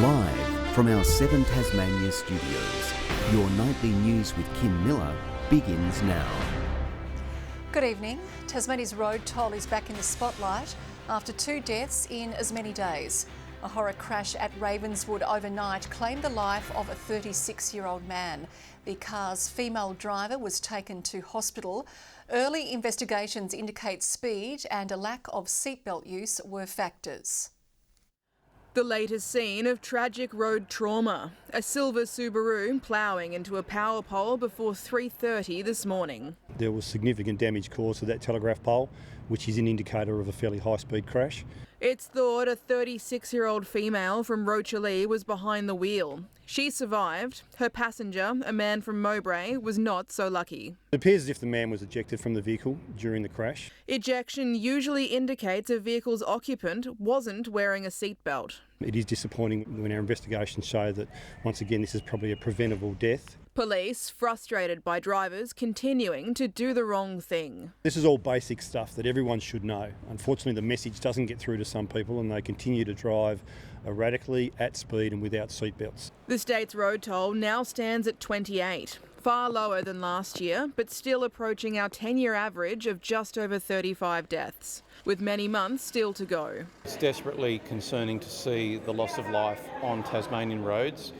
Live from our 7 Tasmania studios, your nightly news with Kim Miller begins now. Good evening. Tasmania's road toll is back in the spotlight after 2 deaths in as many days. A horror crash at Ravenswood overnight claimed the life of a 36-year-old man. The car's female driver was taken to hospital. Early investigations indicate speed and a lack of seatbelt use were factors. The latest scene of tragic road trauma. A silver Subaru ploughing into a power pole before 3:30 this morning. There was significant damage caused to that telegraph pole, which is an indicator of a fairly high-speed crash. It's thought a 36-year-old female from Rochalee was behind the wheel. She survived. Her passenger, a man from Mowbray, was not so lucky. It appears as if the man was ejected from the vehicle during the crash. Ejection usually indicates a vehicle's occupant wasn't wearing a seatbelt. It is disappointing when our investigations show that, once again, this is probably a preventable death. Police, frustrated by drivers continuing to do the wrong thing. This is all basic stuff that everyone should know. Unfortunately, the message doesn't get through to some people and they continue to drive erratically, at speed and without seatbelts. The state's road toll now stands at 28, far lower than last year, but still approaching our 10-year average of just over 35 deaths, with many months still to go. It's desperately concerning to see the loss of life on Tasmanian roads.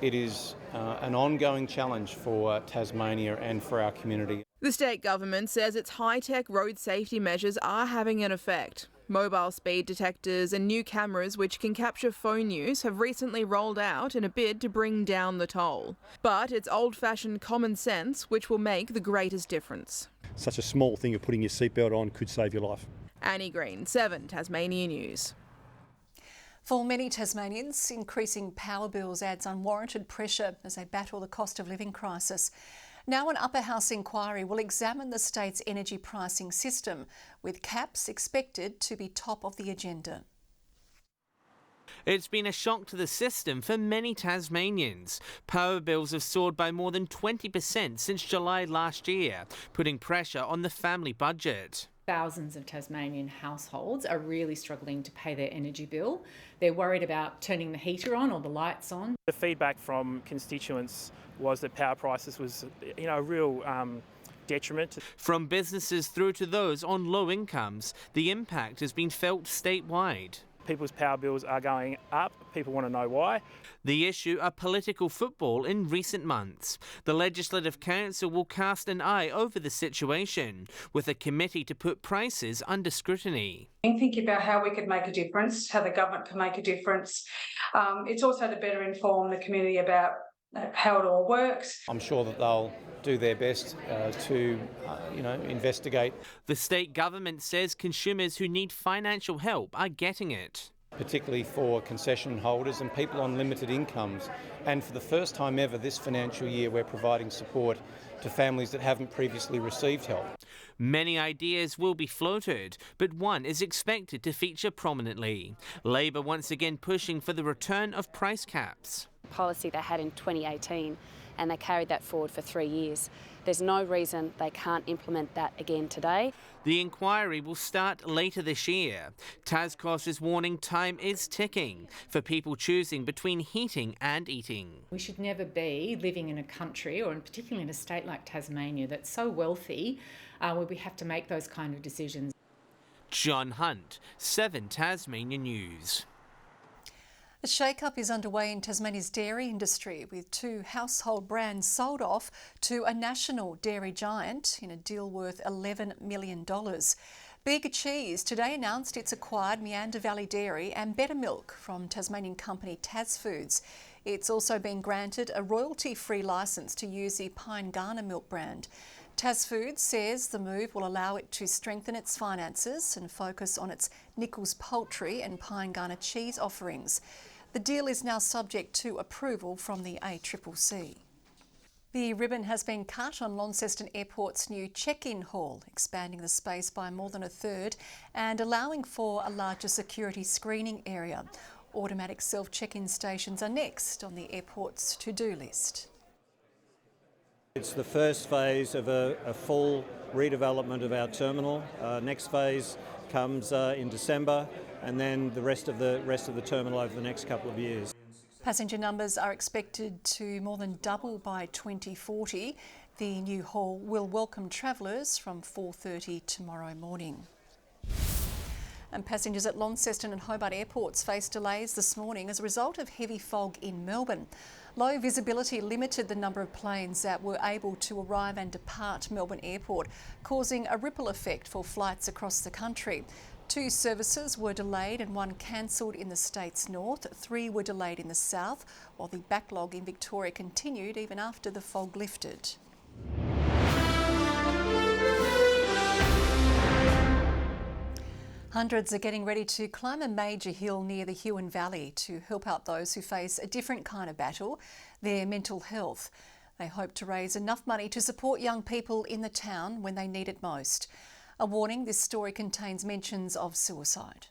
It is an ongoing challenge for Tasmania and for our community. The state government says its high-tech road safety measures are having an effect. Mobile speed detectors and new cameras which can capture phone use have recently rolled out in a bid to bring down the toll. But it's old-fashioned common sense which will make the greatest difference. Such a small thing of putting your seatbelt on could save your life. Annie Green, 7 Tasmania News. For many Tasmanians, increasing power bills adds unwarranted pressure as they battle the cost of living crisis. Now an upper house inquiry will examine the state's energy pricing system, with caps expected to be top of the agenda. It's been a shock to the system for many Tasmanians. Power bills have soared by more than 20% since July last year, putting pressure on the family budget. Thousands of Tasmanian households are really struggling to pay their energy bill. They're worried about turning the heater on or the lights on. The feedback from constituents was that power prices was, a real detriment. From businesses through to those on low incomes, the impact has been felt statewide. People's power bills are going up. People want to know why. The issue a political football in recent months. The Legislative Council will cast an eye over the situation, with a committee to put prices under scrutiny. Think about how we could make a difference, how the government can make a difference. It's also to better inform the community about how it all works. I'm sure that they'll do their best to investigate. The state government says consumers who need financial help are getting it. Particularly for concession holders and people on limited incomes. And for the first time ever this financial year, we're providing support to families that haven't previously received help. Many ideas will be floated, but one is expected to feature prominently. Labor once again pushing for the return of price caps. Policy they had in 2018 and they carried that forward for 3 years. There's no reason they can't implement that again today. The inquiry will start later this year. Tascos is warning time is ticking for people choosing between heating and eating. We should never be living in a country, or particularly in a state like Tasmania, that's so wealthy, where we have to make those kind of decisions. John Hunt, 7 Tasmania News. A shakeup is underway in Tasmania's dairy industry, with 2 household brands sold off to a national dairy giant in a deal worth $11 million. Big Cheese today announced it's acquired Meander Valley Dairy and Better Milk from Tasmanian company Tasfoods. It's also been granted a royalty-free licence to use the Pine-Garner milk brand. Tasfoods says the move will allow it to strengthen its finances and focus on its Nichols poultry and Pine-Garner cheese offerings. The deal is now subject to approval from the ACCC. The ribbon has been cut on Launceston Airport's new check-in hall, expanding the space by more than a third and allowing for a larger security screening area. Automatic self-check-in stations are next on the airport's to-do list. It's the first phase of a full redevelopment of our terminal. Next phase comes in December, and then the rest of the terminal over the next couple of years. Passenger numbers are expected to more than double by 2040. The new hall will welcome travellers from 4:30 tomorrow morning. And passengers at Launceston and Hobart airports faced delays this morning as a result of heavy fog in Melbourne. Low visibility limited the number of planes that were able to arrive and depart Melbourne Airport, causing a ripple effect for flights across the country. 2 services were delayed and 1 cancelled in the state's north. 3 were delayed in the south, while the backlog in Victoria continued even after the fog lifted. Hundreds are getting ready to climb a major hill near the Huon Valley to help out those who face a different kind of battle, their mental health. They hope to raise enough money to support young people in the town when they need it most. A warning, this story contains mentions of suicide.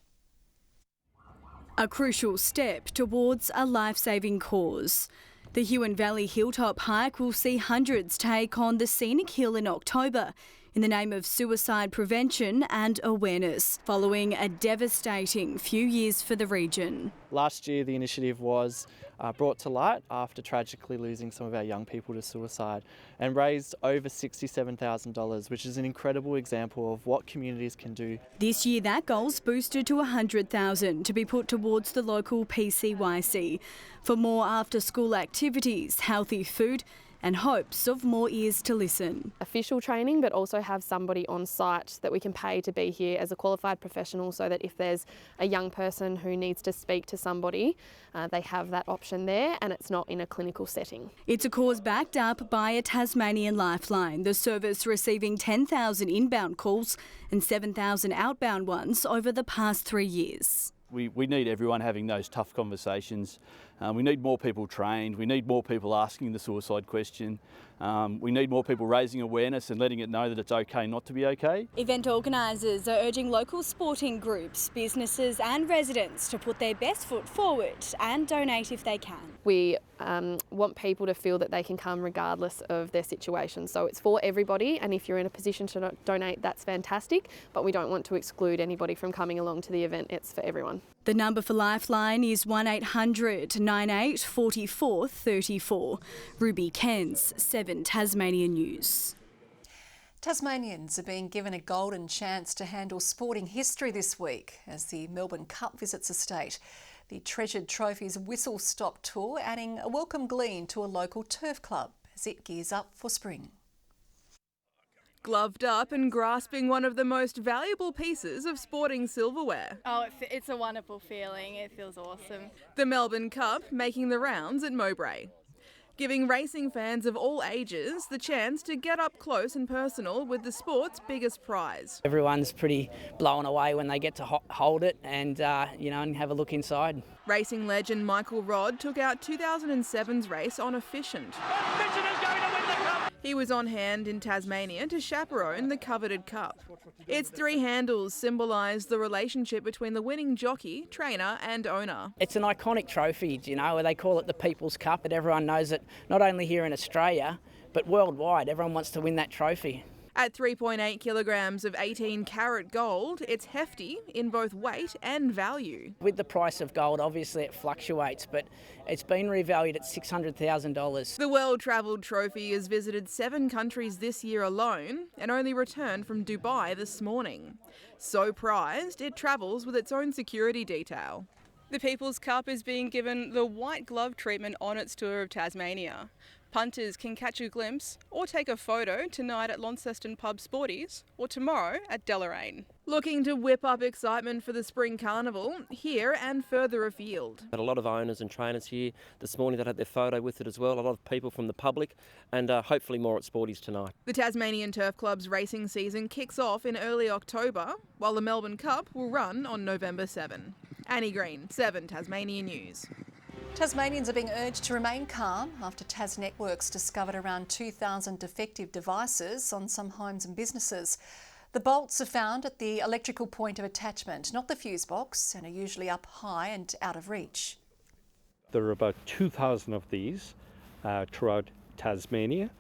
A crucial step towards a life-saving cause. The Huon Valley Hilltop hike will see hundreds take on the scenic hill in October in the name of suicide prevention and awareness, following a devastating few years for the region. Last year the initiative was brought to light after tragically losing some of our young people to suicide and raised over $67,000, which is an incredible example of what communities can do. This year that goal's boosted to $100,000 to be put towards the local PCYC for more after-school activities, healthy food and hopes of more ears to listen. Official training, but also have somebody on site that we can pay to be here as a qualified professional, so that if there's a young person who needs to speak to somebody, they have that option there and it's not in a clinical setting. It's a cause backed up by a Tasmanian lifeline, the service receiving 10,000 inbound calls and 7,000 outbound ones over the past 3 years. We need everyone having those tough conversations. We need more people trained. We need more people asking the suicide question. We need more people raising awareness and letting it know that it's okay not to be okay. Event organisers are urging local sporting groups, businesses and residents to put their best foot forward and donate if they can. We want people to feel that they can come regardless of their situation. So it's for everybody, and if you're in a position to donate, that's fantastic, but we don't want to exclude anybody from coming along to the event. It's for everyone. The number for Lifeline is 1800 98 44 34. Ruby Kens, 7 Tasmanian News. Tasmanians are being given a golden chance to handle sporting history this week as the Melbourne Cup visits the state. The Treasured Trophies whistle-stop tour adding a welcome gleam to a local turf club as it gears up for spring. Gloved up and grasping one of the most valuable pieces of sporting silverware. Oh, it's a wonderful feeling. It feels awesome. The Melbourne Cup making the rounds at Mowbray, giving racing fans of all ages the chance to get up close and personal with the sport's biggest prize. Everyone's pretty blown away when they get to hold it and, and have a look inside. Racing legend Michael Rodd took out 2007's race on Efficient. He was on hand in Tasmania to chaperone the coveted cup. Its 3 handles symbolise the relationship between the winning jockey, trainer and owner. It's an iconic trophy, where they call it the People's Cup, but everyone knows it not only here in Australia, but worldwide. Everyone wants to win that trophy. At 3.8 kilograms of 18-carat gold, it's hefty in both weight and value. With the price of gold, obviously it fluctuates, but it's been revalued at $600,000. The well-travelled trophy has visited 7 countries this year alone and only returned from Dubai this morning. So prized, it travels with its own security detail. The People's Cup is being given the white glove treatment on its tour of Tasmania. Punters can catch a glimpse or take a photo tonight at Launceston Pub Sporties or tomorrow at Deloraine. Looking to whip up excitement for the Spring Carnival here and further afield. Had a lot of owners and trainers here this morning that had their photo with it as well, a lot of people from the public and hopefully more at Sporties tonight. The Tasmanian Turf Club's racing season kicks off in early October, while the Melbourne Cup will run on November 7. Annie Green, 7 Tasmanian News. Tasmanians are being urged to remain calm after Tas Networks discovered around 2,000 defective devices on some homes and businesses. The bolts are found at the electrical point of attachment, not the fuse box, and are usually up high and out of reach. There are about 2,000 of these throughout Tasmania.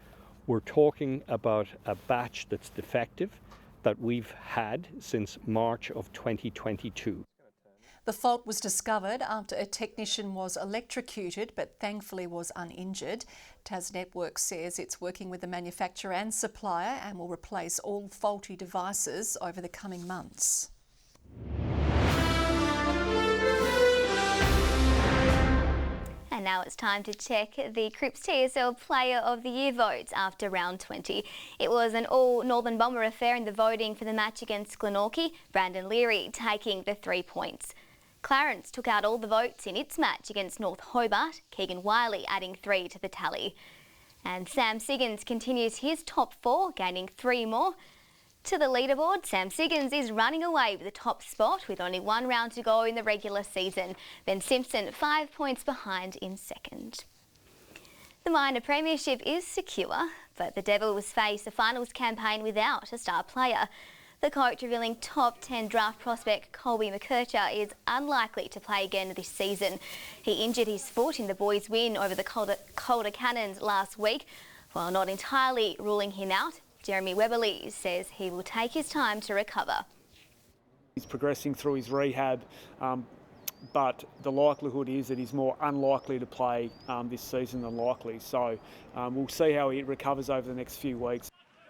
We're talking about a batch that's defective that we've had since March of 2022. The fault was discovered after a technician was electrocuted but thankfully was uninjured. Tas Network says it's working with the manufacturer and supplier and will replace all faulty devices over the coming months. And now it's time to check the Cripps TSL Player of the Year votes after round 20. It was an all Northern Bomber affair in the voting for the match against Glenorchy, Brandon Leary taking the 3 points. Clarence took out all the votes in its match against North Hobart, Keegan Wiley adding 3 to the tally. And Sam Siggins continues his top 4, gaining 3 more. To the leaderboard, Sam Siggins is running away with the top spot with only 1 round to go in the regular season. Ben Simpson 5 points behind in second. The minor premiership is secure, but the Devils face a finals campaign without a star player. The coach revealing top 10 draft prospect Colby McKercher is unlikely to play again this season. He injured his foot in the boys' win over the Calder Cannons last week. While not entirely ruling him out, Jeremy Webberley says he will take his time to recover. He's progressing through his rehab, but the likelihood is that he's more unlikely to play this season than likely. So we'll see how he recovers over the next few weeks.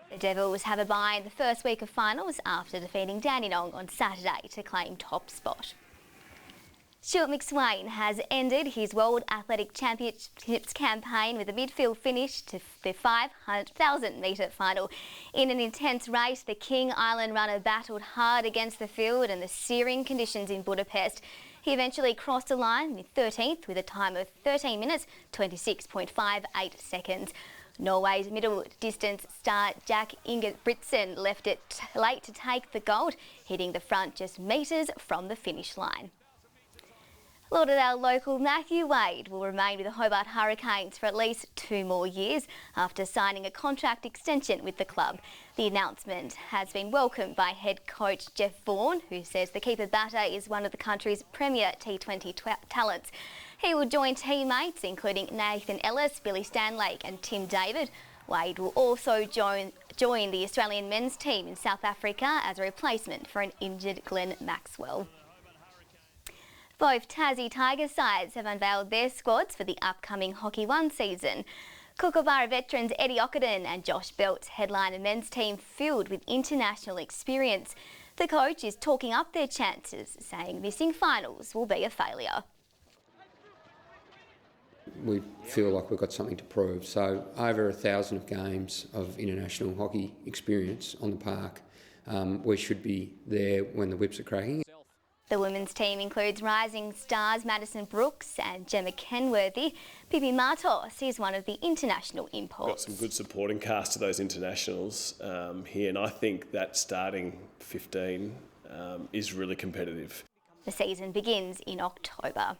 The Devils have a bye in the first week of finals after defeating Dandenong on Saturday to claim top spot. Stuart McSwain has ended his World Athletic Championships campaign with a midfield finish to the 500,000 metre final. In an intense race, the King Island runner battled hard against the field and the searing conditions in Budapest. He eventually crossed the line in 13th with a time of 13 minutes, 26.58 seconds. Norway's middle distance star Jack Ingebrigtsen left it late to take the gold, hitting the front just metres from the finish line. Lauderdale local Matthew Wade will remain with the Hobart Hurricanes for at least 2 more years after signing a contract extension with the club. The announcement has been welcomed by head coach Jeff Vaughan, who says the keeper batter is one of the country's premier T20 talents. He will join teammates including Nathan Ellis, Billy Stanlake and Tim David. Wade will also join the Australian men's team in South Africa as a replacement for an injured Glenn Maxwell. Both Tassie Tiger sides have unveiled their squads for the upcoming Hockey 1 season. Kookaburra veterans Eddie Ockenden and Josh Belt's headline a men's team filled with international experience. The coach is talking up their chances, saying missing finals will be a failure. We feel like we've got something to prove. So over 1,000 games of international hockey experience on the park. We should be there when the whips are cracking. The women's team includes rising stars Madison Brooks and Gemma Kenworthy. Pippi Martos is one of the international imports. Got some good supporting cast to those internationals here, and I think that starting 15 is really competitive. The season begins in October.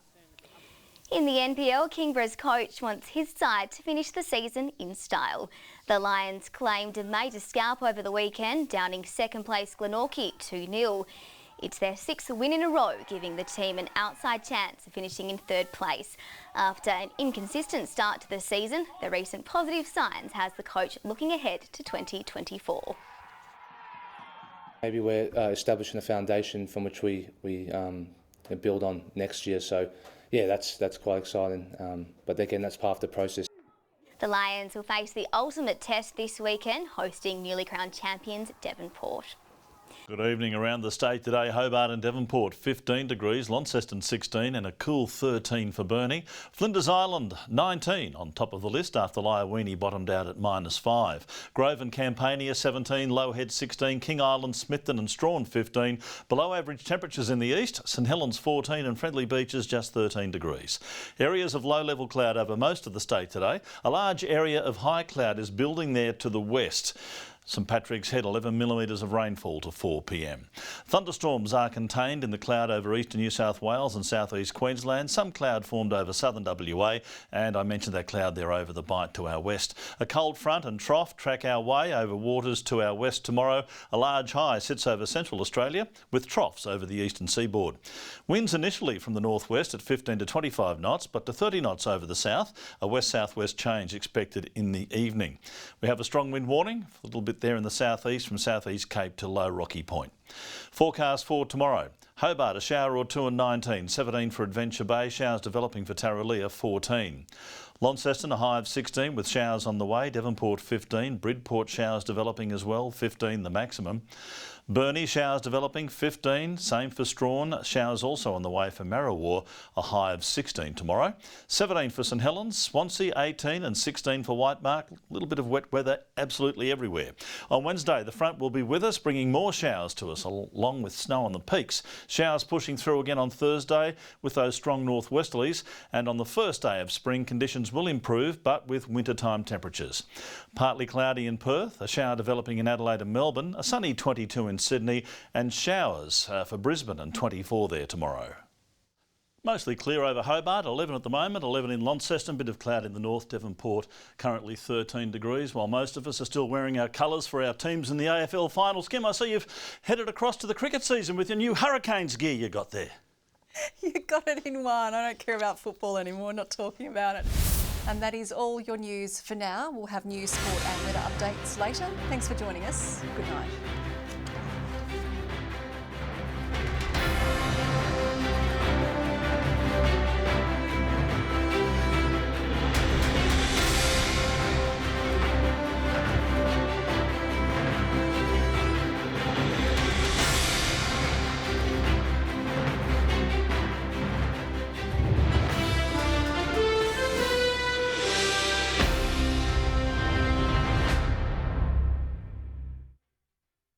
In the NPL, Kingborough's coach wants his side to finish the season in style. The Lions claimed a major scalp over the weekend, downing second place Glenorchy 2-0. It's their 6th win in a row, giving the team an outside chance of finishing in 3rd place. After an inconsistent start to the season, the recent positive signs has the coach looking ahead to 2024. Maybe we're establishing a foundation from which we build on next year. So, yeah, that's quite exciting. But again, that's part of the process. The Lions will face the ultimate test this weekend, hosting newly crowned champions Devonport. Good evening around the state today. Hobart and Devonport 15 degrees, Launceston 16 and a cool 13 for Burnie. Flinders Island 19 on top of the list after Liaweenie bottomed out at -5. Grove and Campania 17, Lowhead 16, King Island, Smithton and Strawn 15. Below average temperatures in the east, St Helens 14 and Friendly Beaches just 13 degrees. Areas of low level cloud over most of the state today. A large area of high cloud is building there to the west. St Patrick's Head 11 millimetres of rainfall to 4 p.m. Thunderstorms are contained in the cloud over eastern New South Wales and southeast Queensland. Some cloud formed over southern WA, and I mentioned that cloud there over the Bight to our west. A cold front and trough track our way over waters to our west tomorrow. A large high sits over central Australia with troughs over the eastern seaboard. Winds initially from the northwest at 15 to 25 knots, but to 30 knots over the south. A west-southwest change expected in the evening. We have a strong wind warning, a little bit there in the southeast from southeast Cape to Low Rocky Point. Forecast for tomorrow. Hobart, a shower or two and 19. 17 for Adventure Bay. Showers developing for Tarraleah, 14. Launceston, a high of 16 with showers on the way. Devonport, 15. Bridport, showers developing as well, 15 the maximum. Burnie, showers developing, 15. Same for Strawn. Showers also on the way for Marrawar, a high of 16 tomorrow. 17 for St Helens, Swansea, 18 and 16 for Whitemark. A little bit of wet weather absolutely everywhere. On Wednesday, the front will be with us, bringing more showers to us, along with snow on the peaks. Showers pushing through again on Thursday with those strong northwesterlies. And on the first day of spring, conditions will improve, but with wintertime temperatures. Partly cloudy in Perth, a shower developing in Adelaide and Melbourne, a sunny 22 in Sydney, and showers for Brisbane and 24 there tomorrow. Mostly clear over Hobart, 11 at the moment, 11 in Launceston, bit of cloud in the north. Devonport currently 13 degrees, while most of us are still wearing our colours for our teams in the AFL finals. Kim, I see you've headed across to the cricket season with your new Hurricanes gear you got there. You got it in one. I don't care about football anymore, not talking about it. And that is all your news for now. We'll have news, sport and weather updates later. Thanks for joining us. Good night.